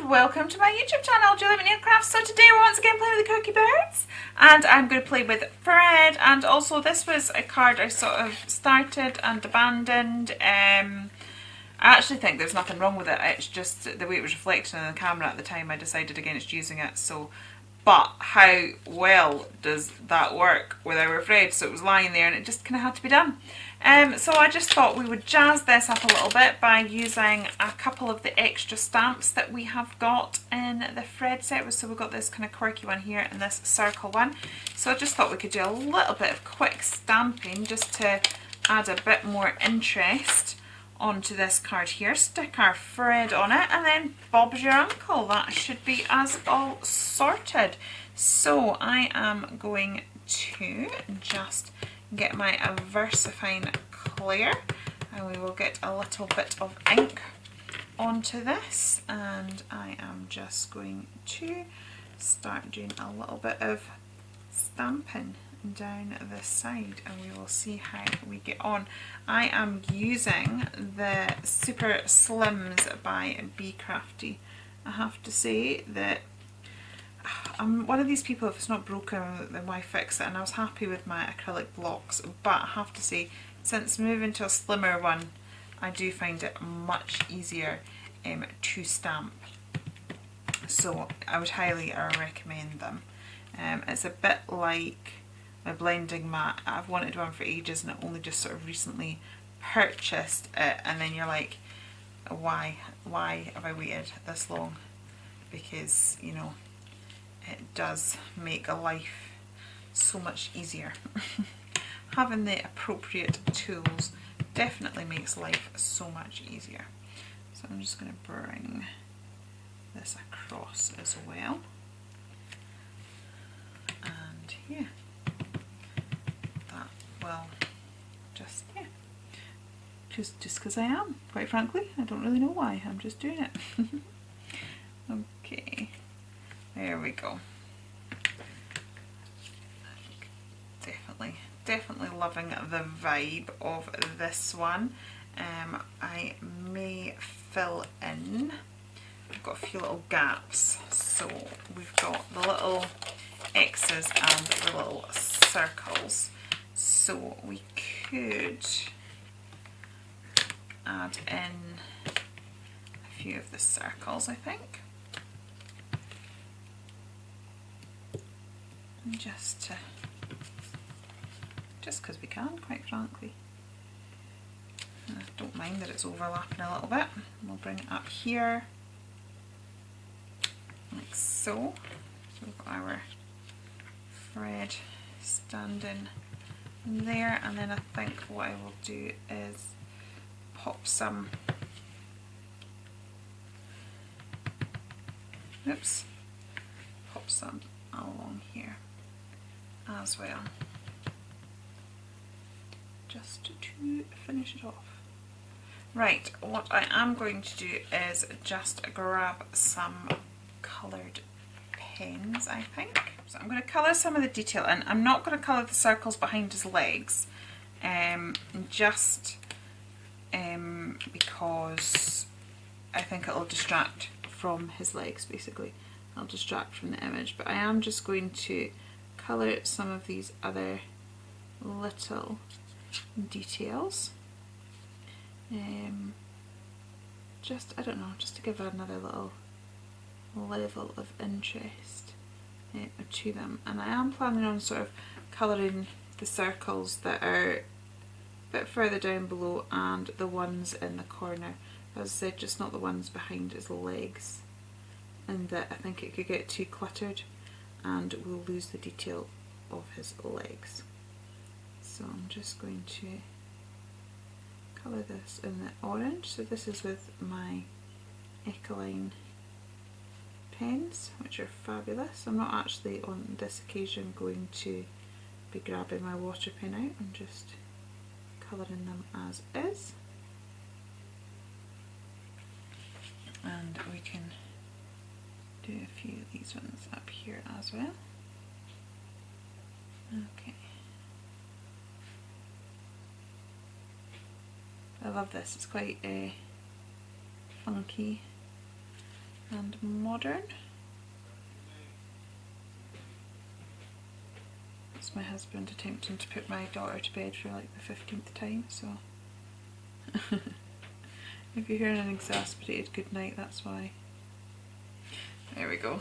and welcome to my YouTube channel, Julie McNeil Crafts. So today we're once again playing with the Quirky birds, and I'm going to play with Fred. And also this was a card I sort of started and abandoned. I actually think there's nothing wrong with it, it's just the way it was reflected on the camera at the time I decided against using it. So, but how well does that work with our Fred? So it was lying there and it just kind of had to be done. So I just thought we would jazz this up a little bit by using a couple of the extra stamps that we have got in the Fred set. So we've got this kind of quirky one here and this circle one. So I just thought we could do a little bit of quick stamping just to add a bit more interest onto this card here. Stick our Fred on it and then Bob's your uncle. That should be us all sorted. So I am going to just get my VersaFine clear and we will get a little bit of ink onto this, and I am just going to start doing a little bit of stamping down this side and we will see how we get on. I am using the Super Slims by Be Crafty. I have to say that I'm one of these people, if it's not broken then why fix it, and I was happy with my acrylic blocks, but I have to say since moving to a slimmer one I do find it much easier to stamp, so I would highly recommend them. It's a bit like my blending mat. I've wanted one for ages and I only just sort of recently purchased it, and then you're like, why have I waited this long? Because, you know, it does make a life so much easier. Having the appropriate tools definitely makes life so much easier. So I'm just going to bring this across as well. And yeah, that will just, yeah, just because I am, quite frankly. I don't really know why, I'm just doing it. Okay. There we go. Definitely loving the vibe of this one. I may fill in, I've got a few little gaps, so we've got the little X's and the little circles, so we could add in a few of the circles, I think. Just because we can, quite frankly. I don't mind that it's overlapping a little bit. We'll bring it up here, like so. So we've got our Fred standing there, and then I think what I will do is pop some, pop some along here as well, just to finish it off. Right, what I am going to do is just grab some coloured pens, I think. So I'm going to colour some of the detail, and I'm not going to colour the circles behind his legs, just because I think it'll distract from his legs, basically. I'll distract from the image, but I am just going to colour some of these other little details. Just, I don't know, just to give another little level of interest to them. And I am planning on sort of colouring the circles that are a bit further down below and the ones in the corner. As I said, just not the ones behind his legs, and that I think it could get too cluttered and we'll lose the detail of his legs. So I'm just going to colour this in the orange. So this is with my Ecoline pens, which are fabulous. I'm not actually on this occasion going to be grabbing my water pen out, I'm just colouring them as is. And we can do a few of these ones up here as well. Okay. I love this, it's quite funky and modern. It's my husband attempting to put my daughter to bed for like the 15th time, so if you're hearing an exasperated good night, that's why. There we go.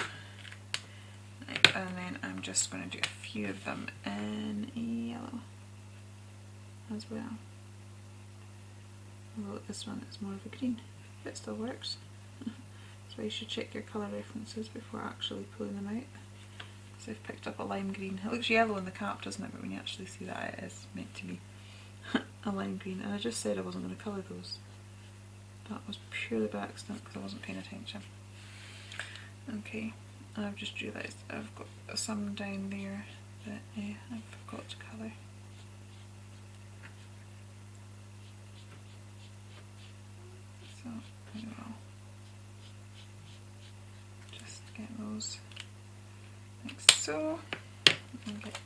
Right, and then I'm just going to do a few of them in yellow as well. Although this one is more of a green, but it still works. So you should check your colour references before actually pulling them out. So I've picked up a lime green. It looks yellow in the cap, doesn't it? But when you actually see that, it is meant to be a lime green. And I just said I wasn't going to colour those. That was purely by accident because I wasn't paying attention. Okay, and I've just realised I've got some down there that I forgot to colour. So I will just get those like so, and get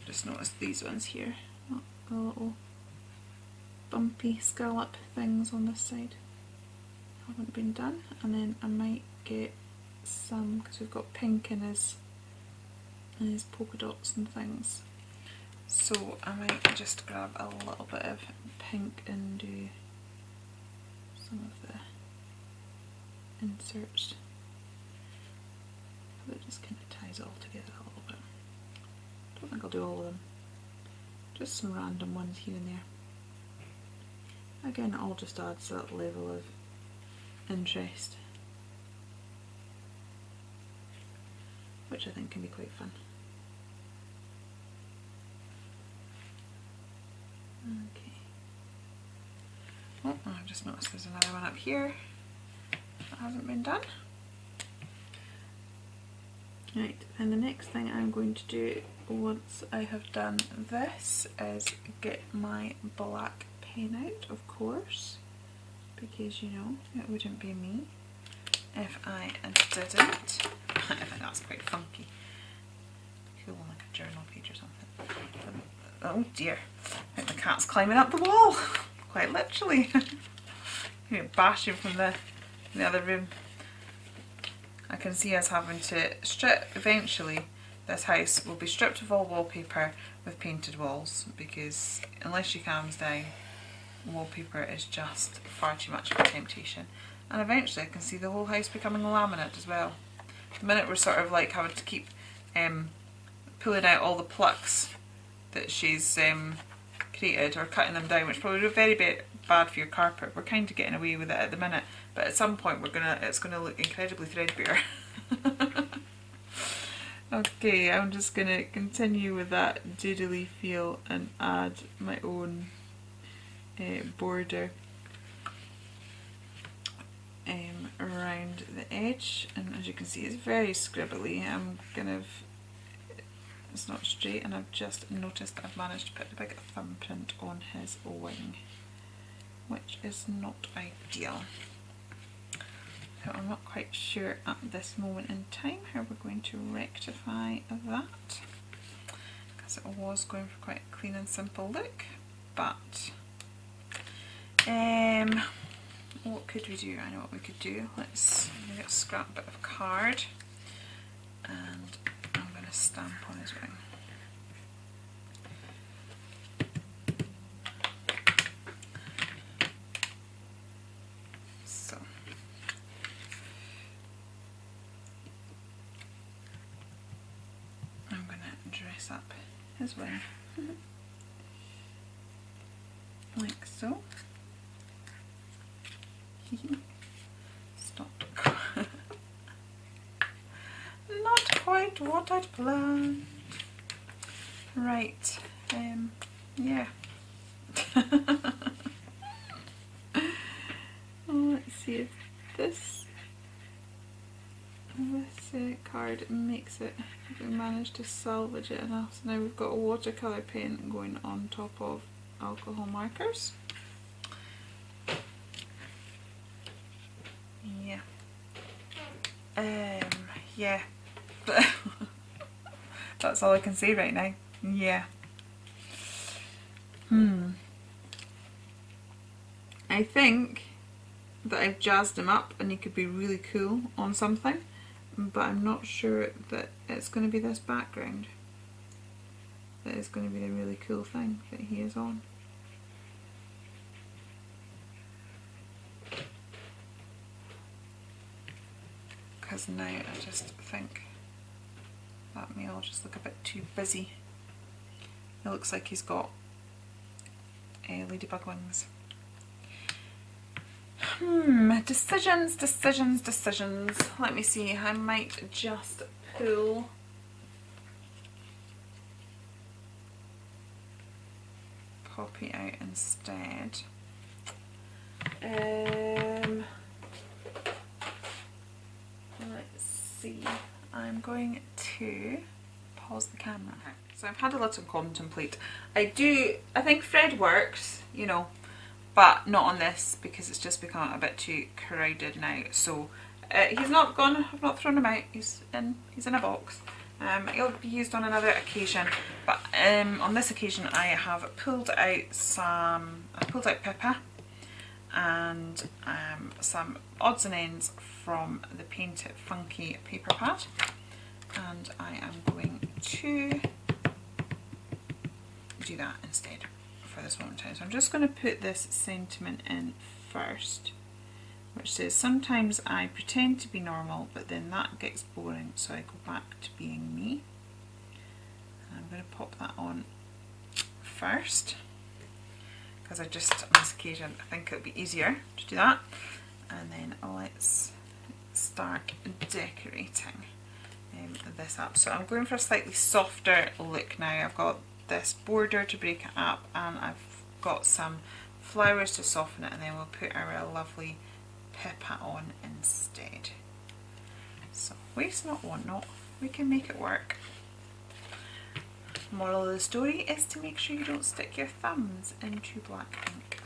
just notice these ones here, the little bumpy scallop things on this side haven't been done, and then I might get some, because we've got pink in his polka dots and things, so I might just grab a little bit of pink and do some of the inserts. It just kind of ties it all together a little bit. Don't think I'll do all of them, just some random ones here and there. Again, it all just adds that level of interest, which I think can be quite fun. Okay. Oh, I've just noticed there's another one up here that hasn't been done. Right, and the next thing I'm going to do once I have done this is get my black pen out, of course, because you know, it wouldn't be me if I didn't. I think that's quite funky. Cool, like a journal page or something. Oh dear, I think the cat's climbing up the wall, quite literally. You know, bashing from the other room. I can see us having to strip, eventually this house will be stripped of all wallpaper with painted walls, because unless she calms down, wallpaper is just far too much of a temptation. And eventually I can see the whole house becoming laminate as well. The minute we're sort of like having to keep pulling out all the plucks that she's created, or cutting them down, which probably would be very bad for your carpet. We're kind of getting away with it at the minute, but at some point it's gonna look incredibly threadbare. Okay, I'm just gonna continue with that doodly feel and add my own border around the edge, and as you can see it's very scribbly. It's not straight, and I've just noticed I've managed to put a big thumbprint on his wing, which is not ideal. So I'm not quite sure at this moment in time how we're going to rectify that, because it was going for quite a clean and simple look, but what could we do? I know what we could do. Let's get a scrap bit of card, and I'm going to stamp on his wing. So I'm going to dress up his wing like so. Stop. Not quite what I'd planned. Right, yeah. Let's see if this card makes it, if we manage to salvage it enough. So now we've got a watercolour paint going on top of alcohol markers. Yeah. Yeah. That's all I can say right now. Yeah. I think that I've jazzed him up and he could be really cool on something, but I'm not sure that it's going to be this background that is going to be the really cool thing that he is on. Because now I just think that may all just look a bit too busy. It looks like he's got ladybug wings. Decisions, decisions, decisions. Let me see, I might just pull Poppy out instead. Let's see, I'm going to pause the camera. So I've had a little contemplate. I think Fred works, you know, but not on this because it's just become a bit too crowded now. So he's not gone, I've not thrown him out, he's in a box. He'll be used on another occasion, but on this occasion I have pulled out Pippa and some odds and ends from the Paint It Funky paper pad, and I am going to do that instead for this moment in time. So I'm just going to put this sentiment in first, which says, sometimes I pretend to be normal, but then that gets boring, so I go back to being me. And I'm going to pop that on first, because on this occasion I think it'll be easier to do that. And then let's start decorating this up. So I'm going for a slightly softer look now. I've got this border to break it up, and I've got some flowers to soften it, and then we'll put our lovely Pippa on instead. So waste not, want not, we can make it work. Moral of the story is to make sure you don't stick your thumbs into black ink,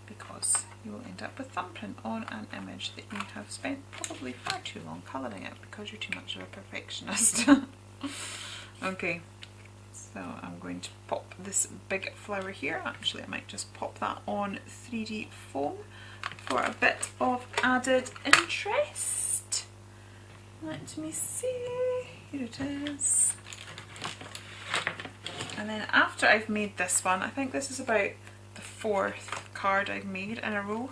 because you will end up with thumbprint on an image that you have spent probably far too long colouring it because you're too much of a perfectionist. Okay, so I'm going to pop this big flower here. Actually, I might just pop that on 3D foam for a bit of added interest. Let me see, here it is. And then after I've made this one, I think this is about the 4th card I've made in a row,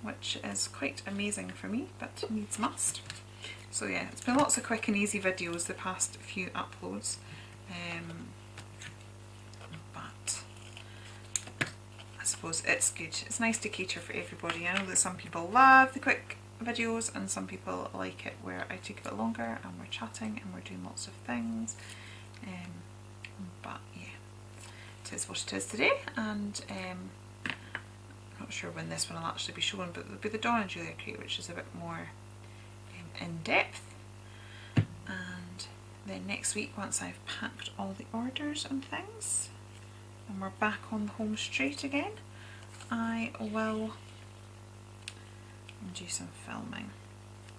which is quite amazing for me, but needs must. So yeah, it's been lots of quick and easy videos the past few uploads, but I suppose it's good. It's nice to cater for everybody. I know that some people love the quick videos and some people like it where I take a bit longer and we're chatting and we're doing lots of things, but yeah, it is what it is today. And I'm not sure when this one will actually be shown, but it'll be the Dawn and Julia crate, which is a bit more in depth. And then next week, once I've packed all the orders and things and we're back on the home straight again, I will do some filming.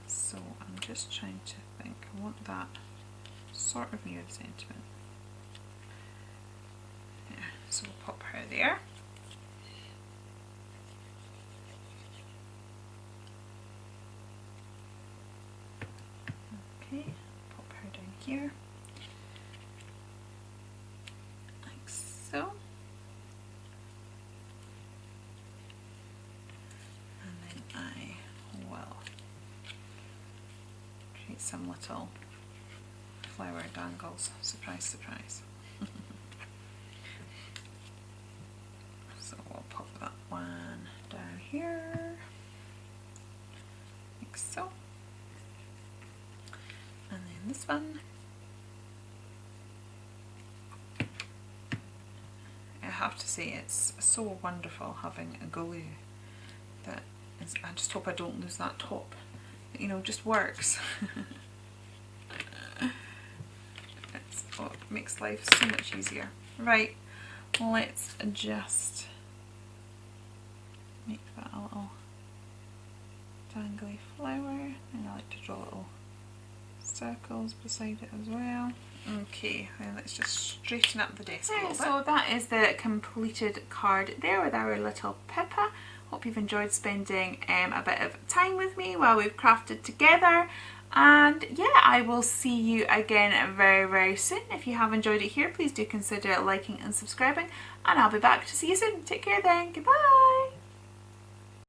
So I'm just trying to think, I want that sort of near the sentiment. Yeah, so we'll pop her there. Okay, pop her down here, like so. And then I will create some little flower dangles. Surprise, surprise. So we'll pop that one down here, like so. And then this one, I have to say it's so wonderful having a glue that is, I just hope I don't lose that top, that, you know, just works. It's what makes life so much easier. Right, let's just make that a little dangly flower, and I like to draw little circles beside it as well. Okay, then let's just straighten up the desk a little bit. So that is the completed card there with our little Pippa. Hope you've enjoyed spending a bit of time with me while we've crafted together. And yeah, I will see you again very, very soon. If you have enjoyed it here, please do consider liking and subscribing, and I'll be back to see you soon. Take care then. Goodbye.